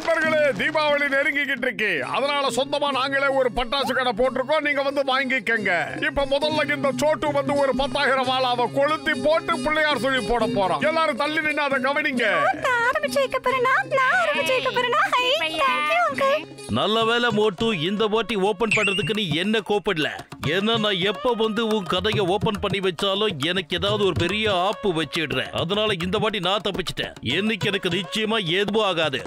நண்பர்களே, தீபாவளி நெருங்கிக்கிட்டு இருக்கு. அதனால சொந்தமா நாங்களே ஒரு பட்டாசு கடை போட்டிருக்கோம். நீங்க வந்து வாங்கிக்கங்க. இப்ப முதல்ல இந்த சோட்டு வந்து ஒரு 10,000 வாழாவை கொளுத்தி போட்டு பிள்ளையார் சொல்லி போட போறோம். எல்லாரும் தள்ளி நின்று அதை கவனிங்க. நல்ல வேலை மோட்டு, இந்த போட்டி ஓபன் பண்றதுக்கு நீ என்ன கோப்படல. ஏன்னா நான் எப்ப வந்து உன் கதையை ஓபன் பண்ணி வச்சாலும் எனக்கு ஏதாவது ஒரு பெரிய ஆப்பு வச்சிடுறேன். அதனால இந்த வாட்டி நான் தப்பிச்சிட்டேன். இன்னைக்கு எனக்கு நிச்சயமா எதுவும் ஆகாது.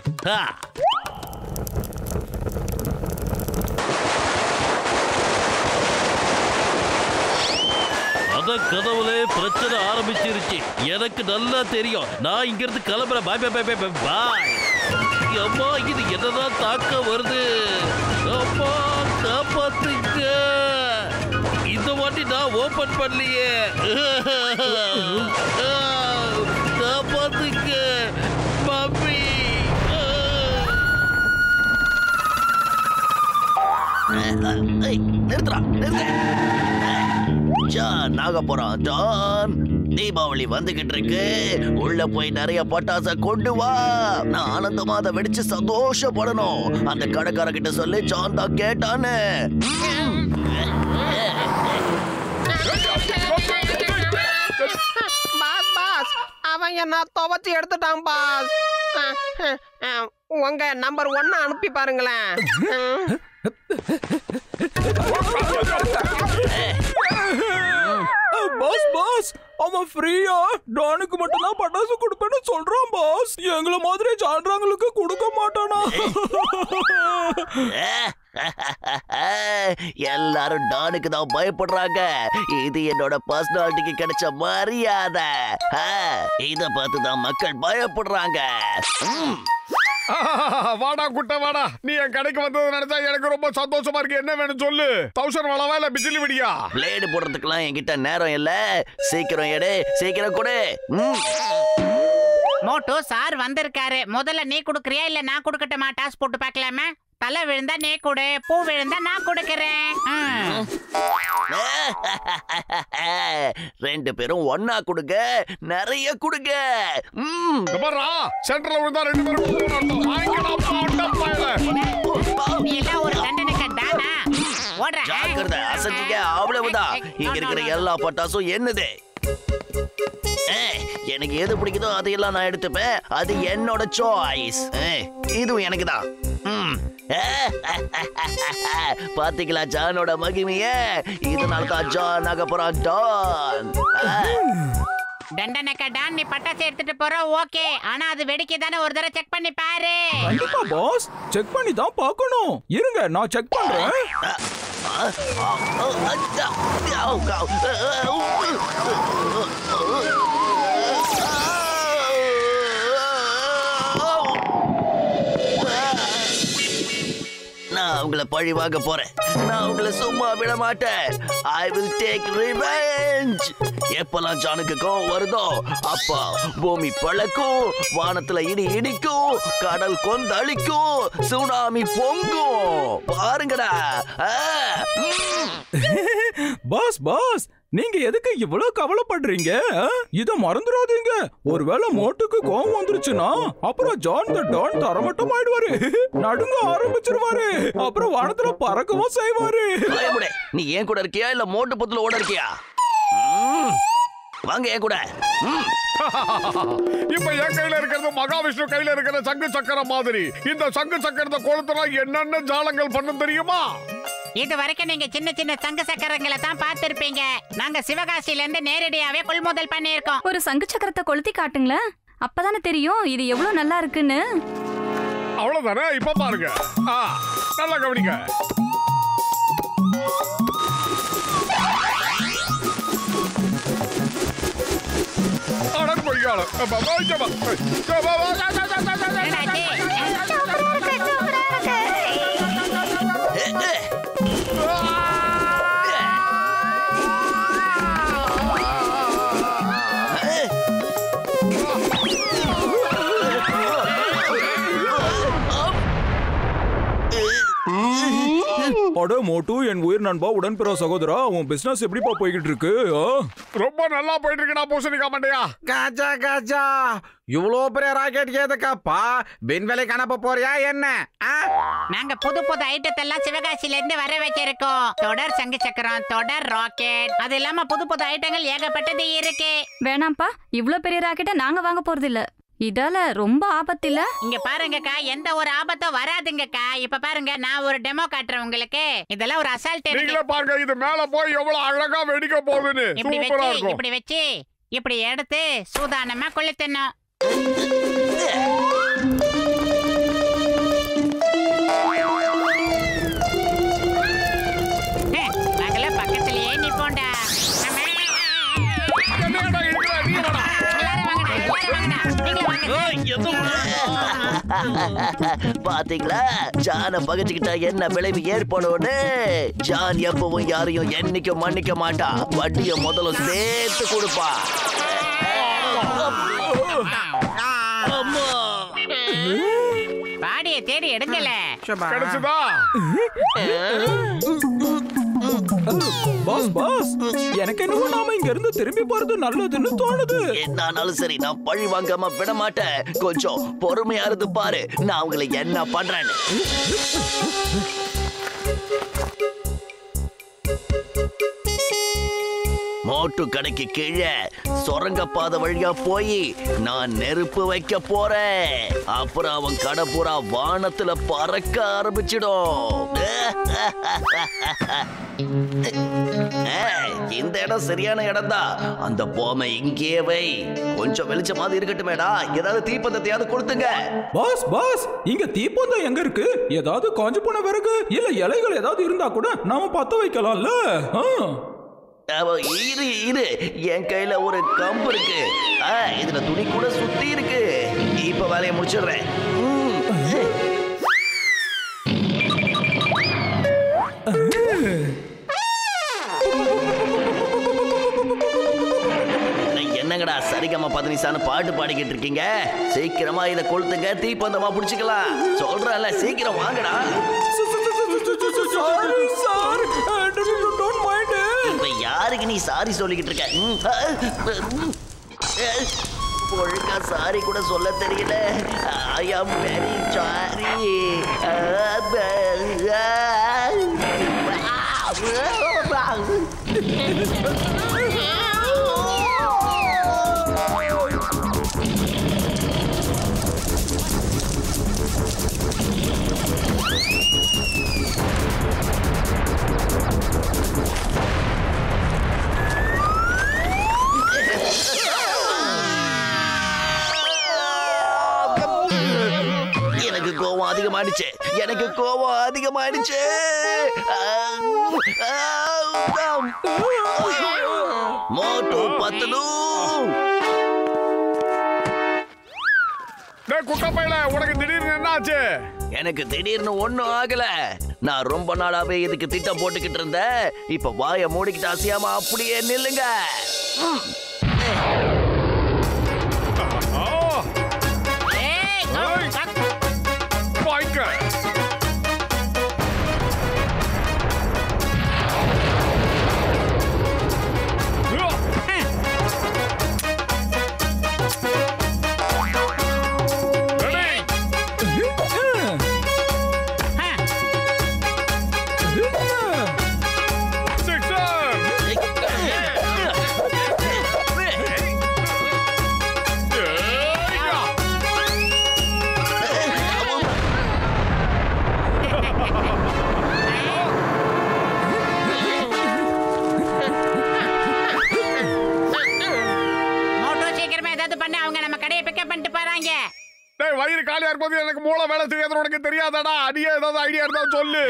அத கதவுல பிரச்சனை ஆரம்பிச்சிருச்சு. எனக்கு நல்லா தெரியும். நான் இங்க இருந்து கிளம்புறேன். பாய் பாய் பாய் பாய் பாய். அம்மா, இது என்னதான் தாக்க வருது. அப்பா, காப்பாத்துங்க. இந்த வாட்டி நான் ஓபன் பண்ணலையே. காப்பாத்துங்க மம்மி. நிறுத்துறா, ஜான் ஆக போறான். ஜான், தீபாவளி வந்துகிட்டு இருக்கு. உள்ள போய் நிறைய பட்டாசை கொண்டு வா. நான் ஆனந்தமா அதை வெடிச்சு சந்தோஷப்படணும். அந்த கடைக்கார கிட்ட சொல்லி ஜான் தான் கேட்டான்னு. அவன் என்ன துவச்சி எடுத்துட்டான் பாஸ். உங்க நம்பர் 1 அனுப்பி பாருங்களேன். பாஸ் பாஸ், அவன் ஃப்ரீயா டானுக்கு மட்டும் தான் பட்டாசு கொடுப்பேன்னு சொல்றான் பாஸ். எங்கள மாதிரி சாடுறவங்களுக்கு கொடுக்க மாட்டானா? எல்லாரும் டானுக்கு தான் பயப்படுறாங்க. இது என்னோட பர்சனாலிட்டிக்கு கிடைச்ச மரியாதை. இத பார்த்து தான் மக்கள் பயப்படுறாங்க. வாடா குட்ட வாடா. நீ என் கடைக்கு வந்தது நினைச்சா எனக்கு ரொம்ப சந்தோஷமா இருக்கு. என்ன வேணும் சொல்லு. 1000 வாழவா இல்ல பிஜிலி வெடியா? பிளேடு போடுறதுக்குலாம் என்கிட்ட நேரம் இல்ல. சீக்கிரம் எடு, சீக்கிரம் கொடு. மோட்டு சார் வந்திருக்காரு. முதல்ல நீ குடுக்கறியா இல்ல நான் குடுக்கட்டுமா? டாஸ் போட்டு பார்க்கலாமா? தலை விழுந்தா நீ கொடு, பூ விழுந்தா நான் கொடுக்கறேன். 2 பேரும் ஒன்னா கொடுங்க, நிறைய கொடுங்க. சென்டர்ல விழுந்தா 2 பேரும் நீ எல்லாம் ஒரு தண்டனைக்கு தானா? ஓடுற. ஜாக்கிரதை, அசஞ்சிக்க. அவ்வளவுதான். இங்க இருக்கிற எல்லா பட்டாசும் என்னது. எனக்கு எது பிடிக்குதோ அதையெல்லாம் நான் எடுத்துப்பேன். அது என்னோட சாய்ஸ். இதுவும் எனக்கு தான். பாத்தீங்களா ஜானோட மகிமைய? இதனால தான் ஜான் ஆக போறான். டான் தண்டனைக்கு டான், நீ பட்டாசு எடுத்துட்டு போற ஓகே. ஆனா அது வெடிக்க தானே, ஒரு தடவை செக் பண்ணி பாரு. கண்டிப்பா பாஸ், செக் பண்ணி தான் பார்க்கணும். இருங்க, நான் செக் பண்றேன். நான் உங்களை பழி வாங்க போறேன். நான் உங்களை சும்மா விட மாட்டேன். I will take revenge. எப்பெல்லாம் ஜானுக்கு கோவம் வருதோ அப்பா பூமி பழக்கும், வானத்துல இடி இடிக்கும், கடல் கொந்தளிக்கும், சுனாமி பொங்கும். பாருங்கடா. பாஸ் பாஸ், நீங்க எதுக்கு இவ்வளவு கவலைப்படுறீங்க? இத மறந்துடாதீங்க. ஒருவேளை மோட்டுக்கு கோவம் வந்துருச்சுன்னா அப்புறம் ஜான் த டான் தரமட்டம் ஆயிடுவாரு. நடுங்க ஆரம்பிச்சிருவாரு. அப்புறம் வானத்துல பறக்கவும் செய்வாரு. நீ ஏன் கூட இருக்கியா இல்ல மோட்டு பத்துல ஓட இருக்கியா? வாங்க என் கூட. இப்ப என் கையில இருக்கிறது மகாவிஷ்ணு கையில இருக்கிற சங்கு சக்கரம் மாதிரி. இந்த சங்கு சக்கரத்தை கொளுத்துனா என்னென்ன ஜாலங்கள் பண்ணும் தெரியுமா? இது வரைக்கும் நீங்க சின்ன சின்ன சங்கு சக்கரங்களை தான் பார்த்திருப்பீங்க. நாங்க சிவகாசியில இருந்து நேரடியாவே கொள்முதல் பண்ணியிருக்கோம். ஒரு சங்கு சக்கரத்தை கொளுத்தி காட்டுங்களேன். அப்பதானே தெரியும் இது எவ்வளவு நல்லா இருக்குன்னு. அவ்வளவுதானே? இப்ப பாருங்க. நல்லா கவனிங்க. அட மோட்டு, என் உயிர் நண்பா, உடன்பிற சகோதரா, உன் பிசினஸ் எப்படிப்பா போய்கிட்டு இருக்கு? ரொம்ப நல்லா போயிட்டு இருக்குடா பூசணிக்கா மண்டையா. காஜா காஜா, இவ்வளோ பெரிய ராக்கெட் எதுக்காப்பா? விண்வெளிக்கு அனுப்ப போறியா என்ன? நாங்க புது புது ஐட்டத்தை எல்லாம் சிவகாசில இருந்து வர வச்சிருக்கோம். தொடர் சங்கு சக்கரம், தொடர் ராக்கெட், அது இல்லாம புது புது ஐட்டங்கள் ஏகப்பட்டது இருக்கு. வேணாம்ப்பா, இவ்ளோ பெரிய ராக்கெட்டை நாங்க வாங்க போறது இல்ல. இதால ரொம்ப ஆபத்து இல்ல. இங்க பாருங்கக்கா, எந்த ஒரு ஆபத்தும் வராதுங்கக்கா. இப்ப பாருங்க, நான் ஒரு டெமோ காட்டுறேன் உங்களுக்கு. இதெல்லாம் ஒரு அசால்ட். நீங்களே பாருங்க, இது மேல போய் எவ்வளவு அழகா வெடிக்க போகுதுன்னு. சூப்பரா இருக்கும். இப்படி வச்சு இப்படி எடுத்து சூதானமா கொளுத்தணும். நாங்கள பக்கத்திலேயே நிப்போண்டா. பாத்தீங்களா, ஜான பகச்சுக்கிட்டா என்ன விளைவு ஏற்படும்னு. ஜான் எப்பவும் யாரையும் என்னைக்கும் மன்னிக்க மாட்டான். வட்டிய முதல்ல சேர்த்து கொடுப்பா. பாடிய தேடி எடுக்கல. கிடைச்சதா? பாஸ் பாஸ், எனக்கு என்னவோ நாம இங்க இருந்து திரும்பி போறது நல்லதுன்னு தோணுது. என்னாலும் சரி, நான் பழி வாங்காம விட மாட்டேன். கொஞ்சம் பொறுமையா இருந்து பாரு, நான் உங்களை என்ன பண்றேன்னு. மோட்டு கடைக்கு கீழே சுரங்கப்பாதை வழியா போய் நான் நெருப்பு வைக்க போறேன். அப்புறம் அவன் கடை பூரா வானத்துல பறக்க ஆரம்பிச்சிடும். இந்த இடம் சரியான இடம் தான். அந்த பொம்மை இங்கே வை. கொஞ்சம் வெளிச்சமாவது இருக்கட்டுமேடா. ஏதாவது தீப்பந்தத்தையாவது கொடுத்துங்க. பாஸ் பாஸ், இங்க தீப்பந்தம் எங்க இருக்கு? ஏதாவது காஞ்சு போன விறகு இல்ல இலைகள் ஏதாவது இருந்தா கூட நாம பத்த வைக்கலாம்ல. இரு இரு, என் கையில ஒரு கம்பு இருக்கு. இதுல துணி கூட சுத்தி இருக்கு. இப்ப வேலையை முடிச்சிடுறேன். என்னங்கடா சரிகமா பதினிசான்னு பாட்டு பாடிக்கிட்டு இருக்கீங்க? சீக்கிரமா இதை கொளுத்துங்க, தீப்பந்தமா புடிச்சுக்கலாம். சொல்றேன்ல, சீக்கிரம் வாங்கடா. இப்ப யாருக்கு நீ சாரி சொல்லிக்கிட்டு இருக்க? ஒழுங்கா சாரி கூட சொல்ல தெரியல. ஐ ஆம் வெரி சாரி. எனக்கு கோவம் அதிகமாயிடுச்சு. எனக்கு கோவம் அதிகமாயிடுச்சு. மோட்டு பத்தலு. குட்டப்பையில உனக்கு திடீர்னு என்ன ஆச்சு? எனக்கு திடீர்னு ஒண்ணும் ஆகல. நான் ரொம்ப நாளாவே இதுக்கு திட்டம் போட்டுக்கிட்டு இருந்தேன். இப்ப வாயை மூடிக்கிட்டு அசையாம அப்படியே நில்லுங்க. வயிறு காலியா இருக்கும்போது எனக்கு மூளை வேலை செய்யாத உனக்கு தெரியாதாடா? அடியே ஏதாவது ஐடியா இருந்தா சொல்லு.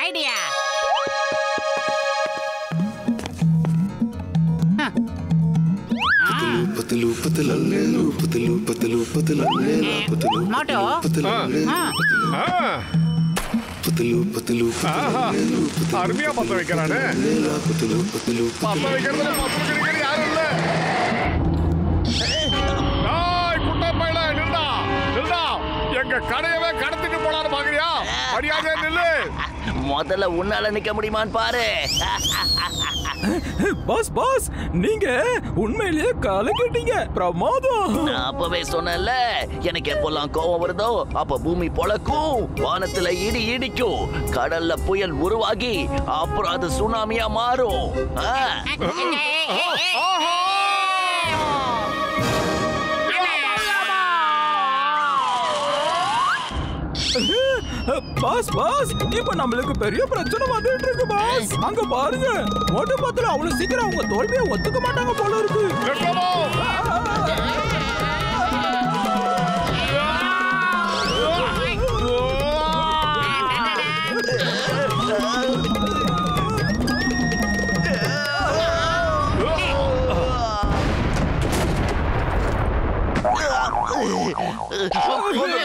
ஐடியா அருமையா பத்த வைக்கிறானே. பத்த வைக்கிறதுல யாரும் இல்ல. குட்டப்பையில நில்டா. எங்க கடையவே கடத்திட்டு போலான்னு பாக்குறியா? அடியாதே நில்லு. முதல்ல உன்னால நிக்க முடியுமான்னு பாரு. பாஸ் பாஸ் நீங்க உண்மையிலேயே கலக்கிட்டீங்க. பிரமாதம். நான் அப்பவே சொன்னேன்ல, எனக்கு எப்பெல்லாம் கோவம் வருதோ அப்ப பூமி பொளக்கும், வானத்துல இடி இடிக்கும், கடல்ல புயல் உருவாகி அப்புறம் அது சுனாமியா மாறும். பாஸ் பாஸ் இப்ப நம்மளுக்கு பெரிய பிரச்சனை வந்துட்டு இருக்கு பாஸ். அங்க பாருங்க, மோட்டு பத்துல அவ்வளவு சீக்கிரம் அவங்க தோல்வியை ஒத்துக்க மாட்டாங்க போல இருக்கு.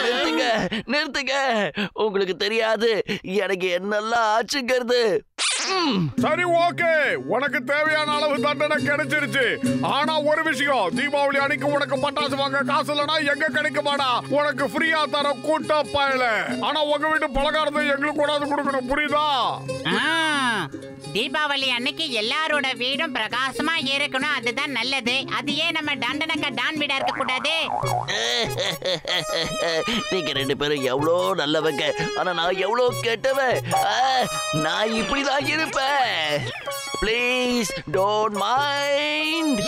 நிறுத்துங்க நிறுத்துங்க, உங்களுக்கு தெரியாது எனக்கு என்னெல்லாம் ஆச்சுங்கிறது. சரி, ஓகே, உனக்கு தேவையான அளவு தண்டனை கிடைச்சிருச்சு. ஆனா ஒரு விஷயம், தீபாவளி அன்னைக்கு உனக்கு பட்டாசு வாங்க காசு இல்லனா எங்க கிடைக்குமாடா? உனக்கு ஃப்ரீயா தர கூட்ட பயல. ஆனா உங்க வீட்டு பலகாரத்தை எங்களுக்கு கூடாது கொடுக்கணும், புரியுதா? தீபாவளி அன்னைக்கு எல்லாரோட வீடும் பிரகாசமா இருக்கணும், அதுதான் நல்லது. அது ஏன் நம்ம டாண்டனக்கா டான் வீடா இருக்க கூடாது? நீங்க 2 பேரும் எவ்வளோ நல்லவங்க, ஆனா நான் எவ்வளோ கெட்டவன். நான் இப்படிதான் இருப்பேன். Please don't mind.